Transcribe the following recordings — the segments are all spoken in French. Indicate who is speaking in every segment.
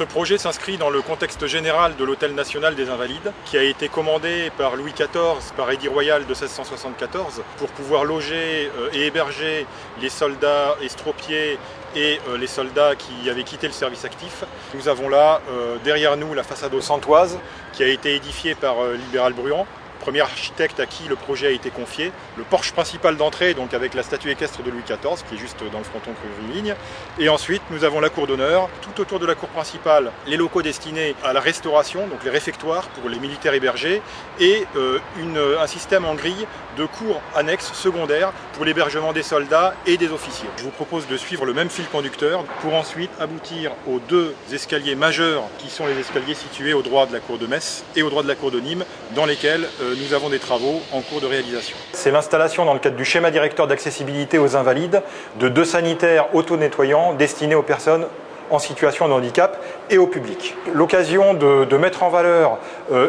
Speaker 1: Ce projet s'inscrit dans le contexte général de l'Hôtel National des Invalides, qui a été commandé par Louis XIV, par édit royal de 1674, pour pouvoir loger et héberger les soldats estropiés et les soldats qui avaient quitté le service actif. Nous avons là, derrière nous, la façade aux Santoises, qui a été édifiée par Libéral Bruand, premier architecte à qui le projet a été confié. Le porche principal d'entrée, donc avec la statue équestre de Louis XIV, qui est juste dans le fronton curviligne. Et ensuite, nous avons la cour d'honneur. Tout autour de la cour principale, les locaux destinés à la restauration, donc les réfectoires pour les militaires hébergés, et un système en grille de cours annexes secondaires pour l'hébergement des soldats et des officiers. Je vous propose de suivre le même fil conducteur pour ensuite aboutir aux deux escaliers majeurs qui sont les escaliers situés au droit de la cour de Metz et au droit de la cour de Nîmes, dans lesquels nous avons des travaux en cours de réalisation. C'est l'installation dans le cadre du schéma directeur d'accessibilité aux invalides de 2 sanitaires auto-nettoyants destinés aux personnes en situation de handicap et au public. L'occasion de mettre en valeur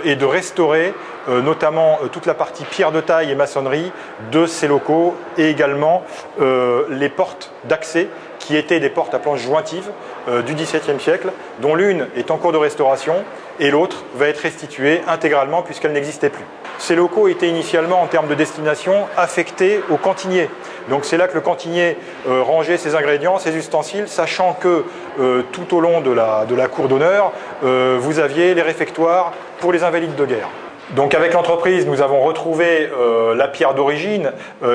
Speaker 1: et de restaurer notamment toute la partie pierre de taille et maçonnerie de ces locaux et également les portes d'accès qui étaient des portes à planches jointives du XVIIe siècle, dont l'une est en cours de restauration et l'autre va être restituée intégralement puisqu'elle n'existait plus. Ces locaux étaient initialement, en termes de destination, affectés au cantinier. Donc c'est là que le cantinier rangeait ses ingrédients, ses ustensiles, sachant que tout au long de la cour d'honneur, vous aviez les réfectoires pour les invalides de guerre. Donc avec l'entreprise, nous avons retrouvé la pierre d'origine,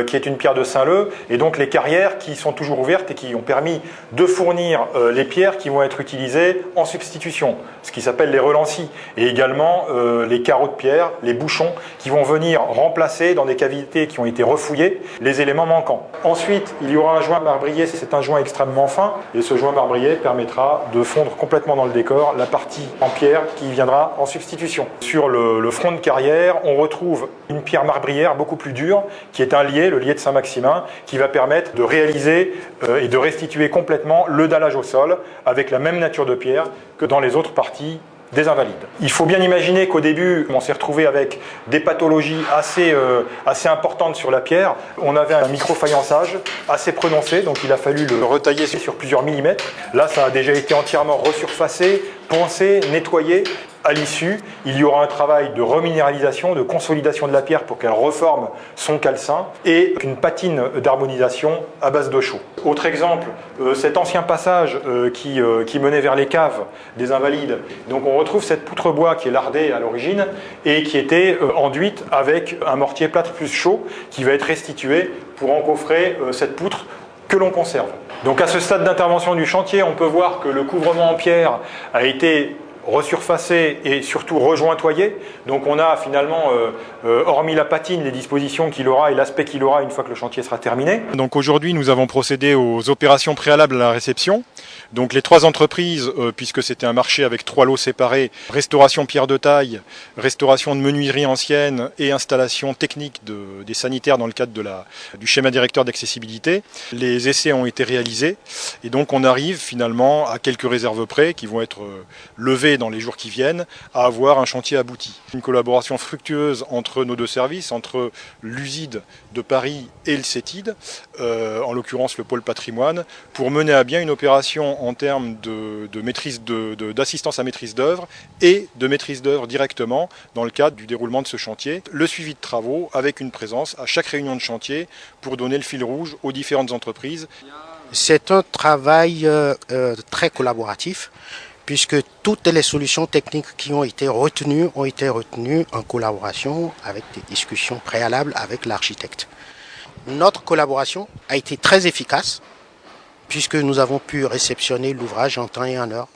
Speaker 1: qui est une pierre de Saint-Leu, et donc les carrières qui sont toujours ouvertes et qui ont permis de fournir les pierres qui vont être utilisées en substitution, ce qui s'appelle les relancis, et également les carreaux de pierre, les bouchons, qui vont venir remplacer dans des cavités qui ont été refouillées les éléments manquants. Ensuite, il y aura un joint marbrier, c'est un joint extrêmement fin, et ce joint marbrier permettra de fondre complètement dans le décor la partie en pierre qui viendra en substitution. Sur le front de carrière, on retrouve une pierre marbrière beaucoup plus dure, qui est un liais, le liais de Saint-Maximin, qui va permettre de réaliser et de restituer complètement le dallage au sol, avec la même nature de pierre que dans les autres parties des invalides. Il faut bien imaginer qu'au début, on s'est retrouvé avec des pathologies assez importantes sur la pierre. On avait un micro-faïençage assez prononcé, donc il a fallu le retailler sur plusieurs millimètres. Là, ça a déjà été entièrement resurfacé, poncé, nettoyé. À l'issue, il y aura un travail de reminéralisation, de consolidation de la pierre pour qu'elle reforme son calcin et une patine d'harmonisation à base d'eau chaude. Autre exemple, cet ancien passage qui menait vers les caves des invalides. Donc on retrouve cette poutre bois qui est lardée à l'origine et qui était enduite avec un mortier plâtre plus chaud qui va être restitué pour encoffrer cette poutre que l'on conserve. Donc à ce stade d'intervention du chantier, on peut voir que le couvrement en pierre a été resurfacé et surtout rejointoyé. Donc on a finalement, hormis la patine, les dispositions qu'il aura et l'aspect qu'il aura une fois que le chantier sera terminé. Donc aujourd'hui, nous avons procédé aux opérations préalables à la réception. Donc les 3 entreprises, puisque c'était un marché avec 3 lots séparés, restauration pierre de taille, restauration de menuiserie ancienne et installation technique des sanitaires dans le cadre du schéma directeur d'accessibilité. Les essais ont été réalisés et donc on arrive finalement à quelques réserves près qui vont être levées dans les jours qui viennent à avoir un chantier abouti. Une collaboration fructueuse entre nos 2 services, entre l'USID de Paris et le CETID, en l'occurrence le pôle patrimoine, pour mener à bien une opération en termes d'assistance à maîtrise d'œuvre et de maîtrise d'œuvre directement dans le cadre du déroulement de ce chantier. Le suivi de travaux avec une présence à chaque réunion de chantier pour donner le fil rouge aux différentes entreprises.
Speaker 2: C'est un travail très collaboratif, puisque toutes les solutions techniques qui ont été retenues en collaboration avec des discussions préalables avec l'architecte. Notre collaboration a été très efficace, puisque nous avons pu réceptionner l'ouvrage en temps et en heure.